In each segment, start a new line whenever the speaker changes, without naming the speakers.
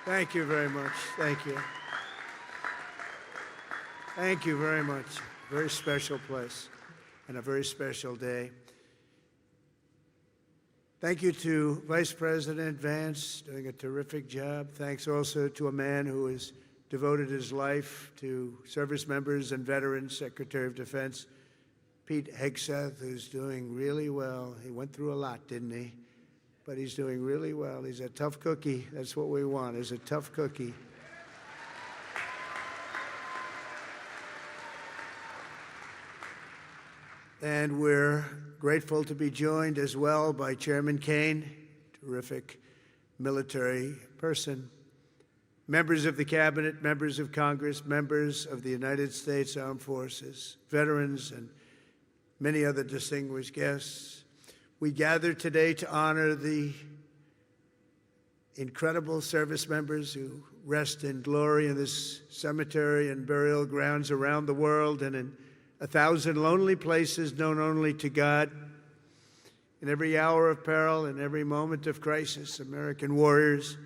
Thank you very much. Thank you. Thank you very much. Very special place and a very special day. Thank you to Vice President Vance, doing a terrific job. Thanks also to a man who has devoted his life to service members and veterans, Secretary of Defense Pete Hegseth, who's doing really well. He went through a lot, didn't he? But he's doing really well. He's a tough cookie. That's what we want, is a tough cookie. And we're grateful to be joined as well by Chairman Kane, terrific military person, members of the Cabinet, members of Congress, members of the United States Armed Forces, veterans, and many other distinguished guests. We gather today to honor the incredible service members who rest in glory in this cemetery and burial grounds around the world and in 1,000 lonely places known only to God. In every hour of peril, in every moment of crisis, American warriors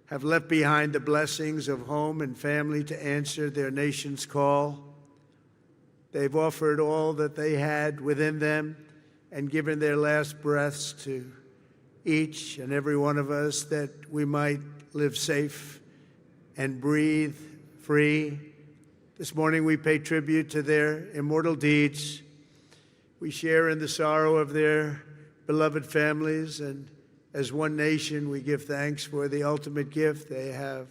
have left behind the blessings of home and family to answer their nation's call. They've offered all that they had within them and given their last breaths to each and every one of us that we might live safe and breathe free. This morning we pay tribute to their immortal deeds. We share in the sorrow of their beloved families, and as one nation we give thanks for the ultimate gift they have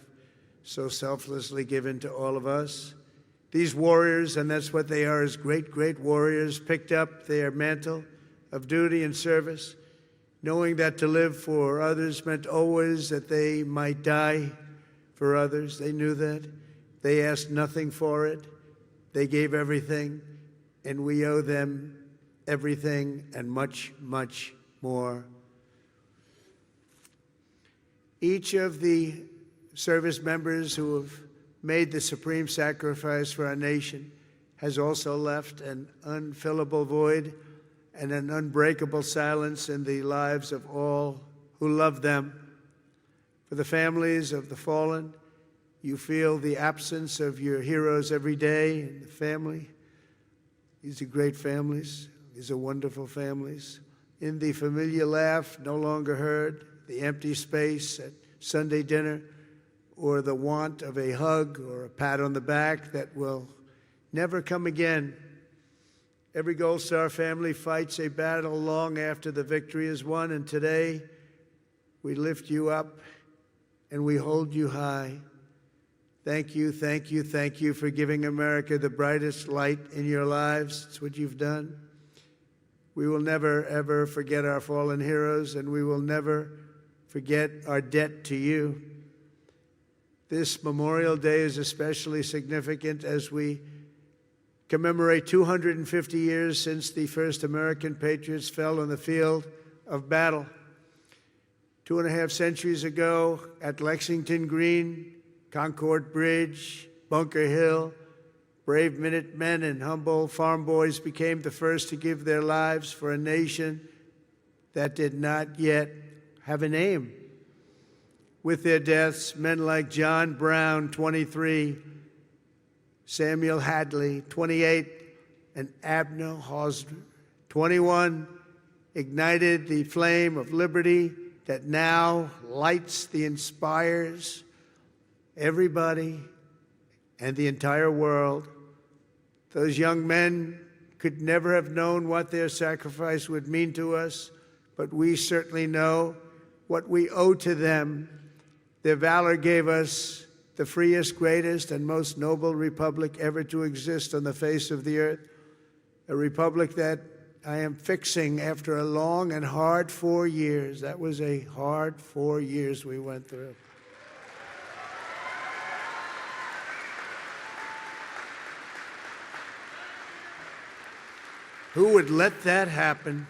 so selflessly given to all of us. These warriors, and that's what they are, as great, great warriors, picked up their mantle of duty and service, knowing that to live for others meant always that they might die for others. They knew that. They asked nothing for it. They gave everything, and we owe them everything and much, much more. Each of the service members who have made the supreme sacrifice for our nation has also left an unfillable void and an unbreakable silence in the lives of all who love them. For the families of the fallen, you feel the absence of your heroes every day in the family. These are great families. These are wonderful families. In the familiar laugh no longer heard, the empty space at Sunday dinner, or the want of a hug or a pat on the back that will never come again. Every Gold Star family fights a battle long after the victory is won, and today we lift you up and we hold you high. Thank you, thank you, thank you for giving America the brightest light in your lives. It's what you've done. We will never, ever forget our fallen heroes, and we will never forget our debt to you. This Memorial Day is especially significant as we commemorate 250 years since the first American patriots fell on the field of battle. 2.5 centuries ago at Lexington Green, Concord Bridge, Bunker Hill, brave Minutemen and humble farm boys became the first to give their lives for a nation that did not yet have a name. With their deaths, men like John Brown, 23, Samuel Hadley, 28, and Abner Hosner, 21, ignited the flame of liberty that now lights the inspires everybody and the entire world. Those young men could never have known what their sacrifice would mean to us, but we certainly know what we owe to them. Their valor gave us the freest, greatest, and most noble republic ever to exist on the face of the earth, a republic that I am fixing after a long and hard 4 years. That was a hard 4 years we went through. Who would let that happen?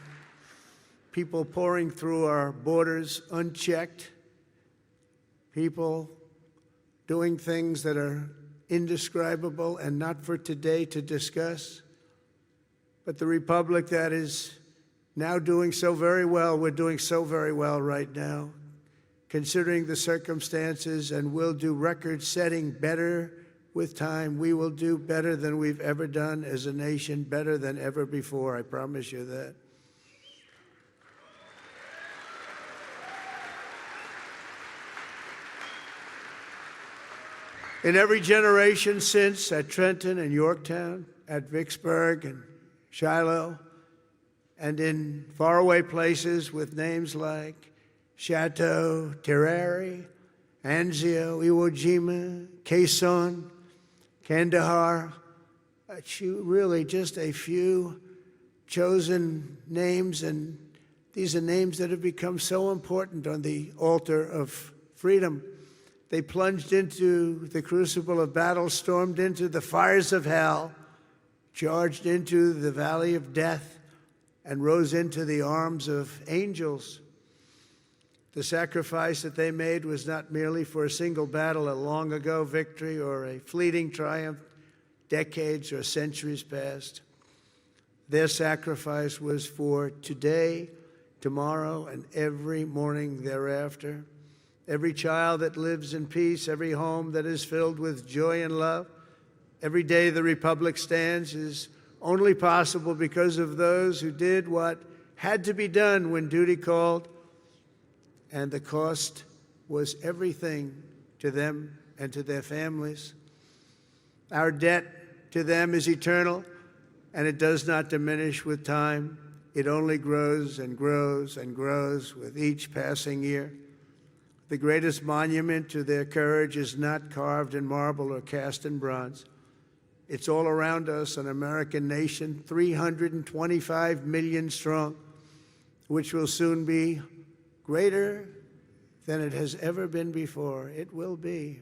People pouring through our borders unchecked, people doing things that are indescribable and not for today to discuss. But the republic that is now doing so very well, we're doing so very well right now, considering the circumstances, and we'll do record-setting better with time. We will do better than we've ever done as a nation, better than ever before. I promise you that. In every generation since, at Trenton and Yorktown, at Vicksburg and Shiloh, and in faraway places with names like Chateau, Terrari, Anzio, Iwo Jima, Quezon, Kandahar, really just a few chosen names, and these are names that have become so important on the altar of freedom. They plunged into the crucible of battle, stormed into the fires of hell, charged into the valley of death, and rose into the arms of angels. The sacrifice that they made was not merely for a single battle, a long-ago victory, or a fleeting triumph, decades or centuries past. Their sacrifice was for today, tomorrow, and every morning thereafter. Every child that lives in peace, every home that is filled with joy and love, every day the Republic stands is only possible because of those who did what had to be done when duty called, and the cost was everything to them and to their families. Our debt to them is eternal, and it does not diminish with time. It only grows and grows and grows with each passing year. The greatest monument to their courage is not carved in marble or cast in bronze. It's all around us, an American nation, 325 million strong, which will soon be greater than it has ever been before. It will be.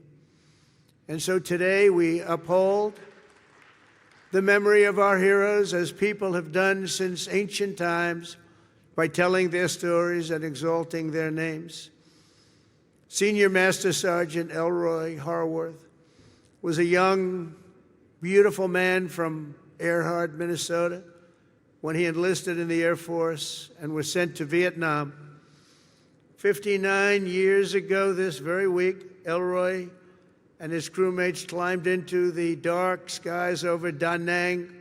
And so today we uphold the memory of our heroes, as people have done since ancient times, by telling their stories and exalting their names. Senior Master Sergeant Elroy Harworth was a young, beautiful man from Earhart, Minnesota, when he enlisted in the Air Force and was sent to Vietnam. 59 years ago this very week, Elroy and his crewmates climbed into the dark skies over Da Nang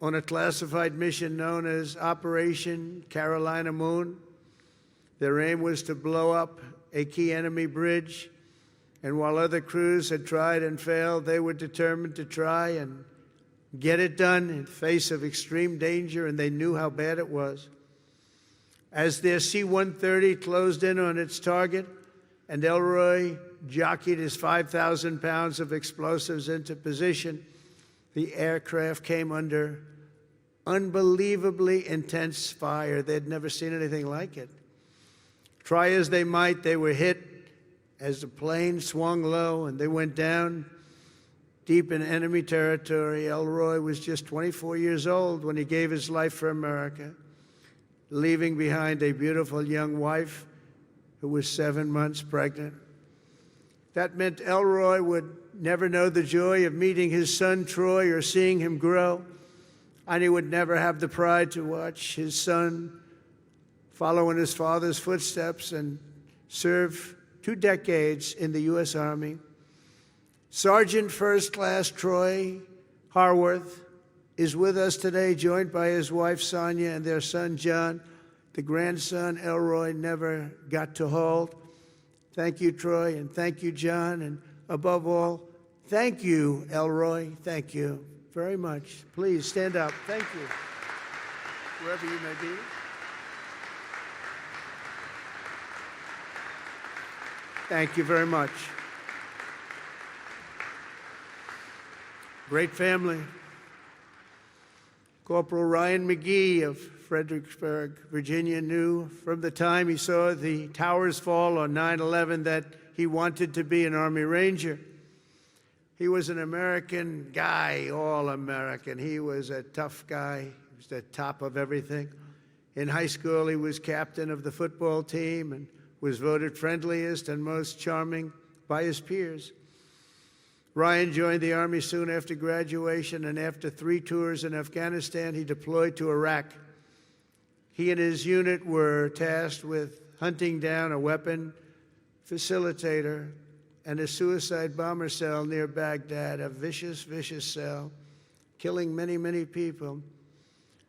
on a classified mission known as Operation Carolina Moon. Their aim was to blow up a key enemy bridge, and while other crews had tried and failed, they were determined to try and get it done in face of extreme danger, and they knew how bad it was. As their C-130 closed in on its target, and Elroy jockeyed his 5,000 pounds of explosives into position, the aircraft came under unbelievably intense fire. They'd never seen anything like it. Try as they might, they were hit as the plane swung low and they went down deep in enemy territory. Elroy was just 24 years old when he gave his life for America, leaving behind a beautiful young wife who was 7 months pregnant. That meant Elroy would never know the joy of meeting his son Troy or seeing him grow, and he would never have the pride to watch his son follow in his father's footsteps and serve 2 decades in the U.S. Army. Sergeant First Class Troy Harworth is with us today, joined by his wife Sonia and their son John, the grandson Elroy never got to hold. Thank you, Troy, and thank you, John, and above all, thank you, Elroy. Thank you very much. Please stand up. Thank you, wherever you may be. Thank you very much. Great family. Corporal Ryan McGee of Fredericksburg, Virginia, knew from the time he saw the towers fall on 9/11 that he wanted to be an Army Ranger. He was an American guy, all American. He was a tough guy. He was the top of everything. In high school, he was captain of the football team and was voted friendliest and most charming by his peers. Ryan joined the Army soon after graduation, and after 3 tours in Afghanistan, he deployed to Iraq. He and his unit were tasked with hunting down a weapon facilitator and a suicide bomber cell near Baghdad, a vicious, vicious cell, killing many, many people.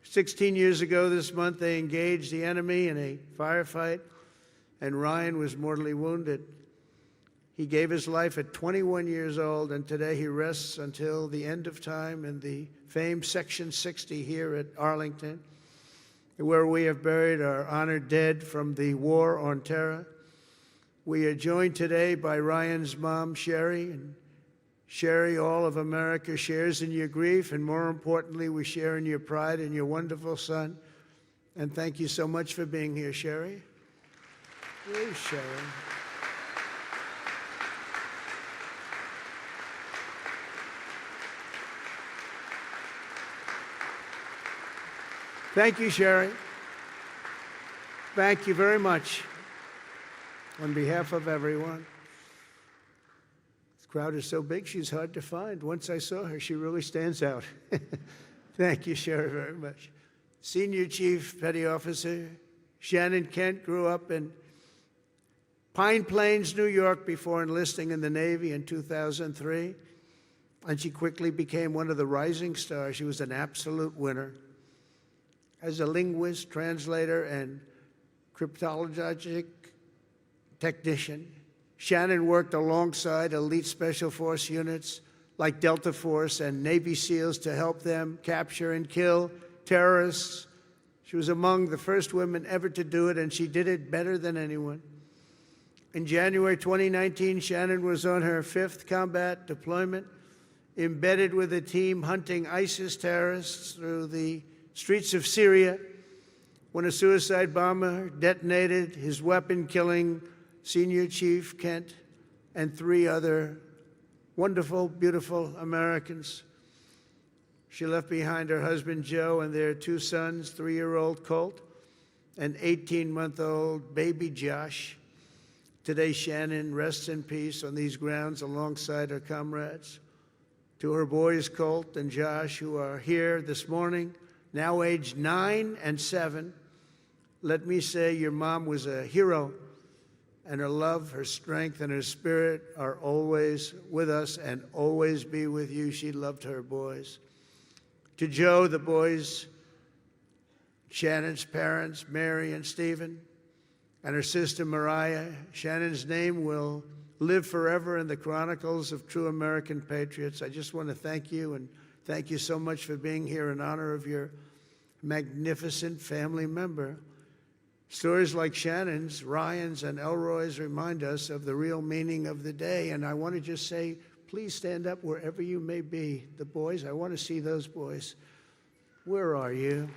16 years ago this month, they engaged the enemy in a firefight, and Ryan was mortally wounded. He gave his life at 21 years old, and today he rests until the end of time in the famed Section 60 here at Arlington, where we have buried our honored dead from the War on Terror. We are joined today by Ryan's mom, Sherry, and Sherry, all of America shares in your grief, and more importantly, we share in your pride in your wonderful son. And thank you so much for being here, Sherry. Please, Sherry. Thank you, Sherry. Thank you very much. On behalf of everyone. This crowd is so big, she's hard to find. Once I saw her, she really stands out. Thank you, Sherry, very much. Senior Chief Petty Officer Shannon Kent grew up in Pine Plains, New York, before enlisting in the Navy in 2003, and she quickly became one of the rising stars. She was an absolute winner. As a linguist, translator, and cryptologic technician, Shannon worked alongside elite special force units like Delta Force and Navy SEALs to help them capture and kill terrorists. She was among the first women ever to do it, and she did it better than anyone. In January 2019, Shannon was on her 5th combat deployment, embedded with a team hunting ISIS terrorists through the streets of Syria when a suicide bomber detonated his weapon, killing Senior Chief Kent and 3 other wonderful, beautiful Americans. She left behind her husband, Joe, and their 2 sons, 3-year-old Colt and 18-month-old baby Josh. Today, Shannon rests in peace on these grounds alongside her comrades. To her boys, Colt and Josh, who are here this morning, now aged 9 and 7, let me say your mom was a hero, and her love, her strength, and her spirit are always with us and always be with you. She loved her boys. To Joe, the boys, Shannon's parents, Mary and Stephen, and her sister Mariah, Shannon's name will live forever in the chronicles of true American patriots. I just want to thank you, and thank you so much for being here in honor of your magnificent family member. Stories like Shannon's, Ryan's, and Elroy's remind us of the real meaning of the day. And I want to just say, please stand up wherever you may be. The boys, I want to see those boys. Where are you?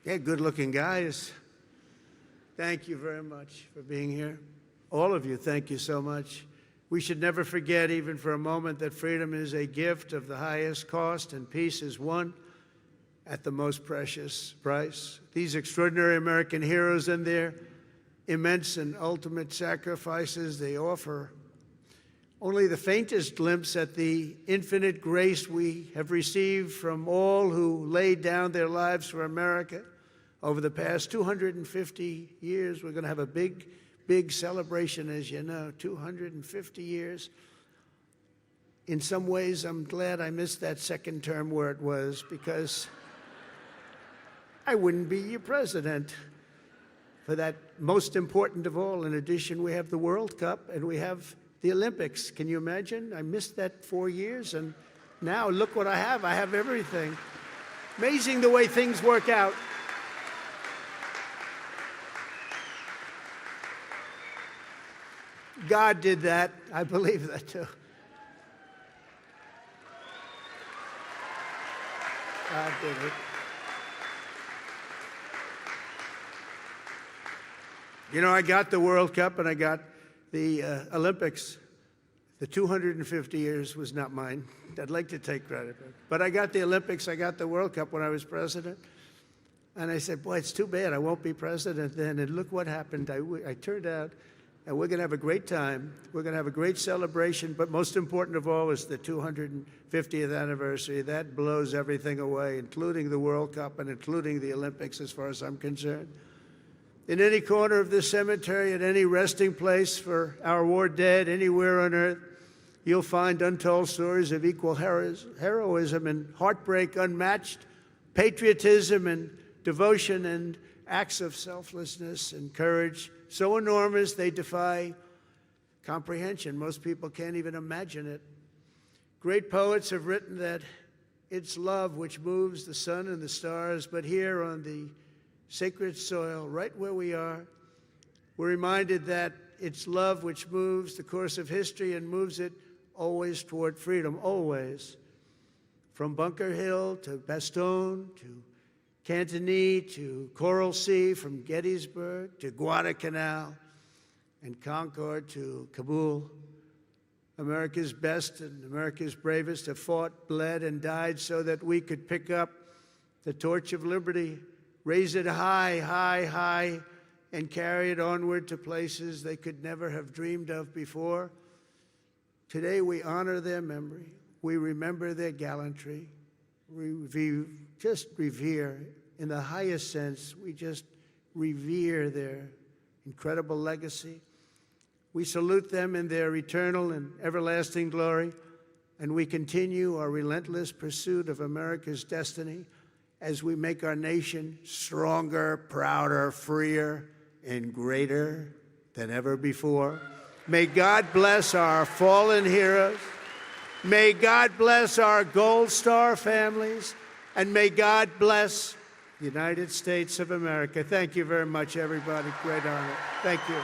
Yeah, good-looking guys. Thank you very much for being here. All of you, thank you so much. We should never forget, even for a moment, that freedom is a gift of the highest cost, and peace is won at the most precious price. These extraordinary American heroes and their immense and ultimate sacrifices, they offer only the faintest glimpse at the infinite grace we have received from all who laid down their lives for America. Over the past 250 years, we're going to have a big, big celebration, as you know, 250 years. In some ways, I'm glad I missed that second term where it was, because I wouldn't be your president for that most important of all. In addition, we have the World Cup and we have the Olympics. Can you imagine? I missed that 4 years, and now look what I have. I have everything. Amazing the way things work out. God did that. I believe that too. God did it. You know, I got the World Cup and I got the Olympics. The 250 years was not mine. I'd like to take credit. But I got the Olympics, I got the World Cup when I was president. And I said, boy, it's too bad I won't be president then. And look what happened. I turned out, and we're going to have a great time. We're going to have a great celebration. But most important of all is the 250th anniversary. That blows everything away, including the World Cup and including the Olympics, as far as I'm concerned. In any corner of this cemetery, at any resting place for our war dead, anywhere on earth, you'll find untold stories of equal heroism and heartbreak unmatched, patriotism and devotion and acts of selflessness and courage so enormous they defy comprehension. Most people can't even imagine it. Great poets have written that it's love which moves the sun and the stars, but here on the sacred soil, right where we are, we're reminded that it's love which moves the course of history and moves it always toward freedom, always. From Bunker Hill to Bastogne to Cantigny to Coral Sea, from Gettysburg to Guadalcanal and Concord to Kabul. America's best and America's bravest have fought, bled, and died so that we could pick up the torch of liberty, raise it high, high, high, and carry it onward to places they could never have dreamed of before. Today we honor their memory. We remember their gallantry. We just revere, in the highest sense, we just revere their incredible legacy. We salute them in their eternal and everlasting glory, and we continue our relentless pursuit of America's destiny as we make our nation stronger, prouder, freer, and greater than ever before. May God bless our fallen heroes. May God bless our Gold Star families. And may God bless the United States of America. Thank you very much, everybody. Great honor. Thank you.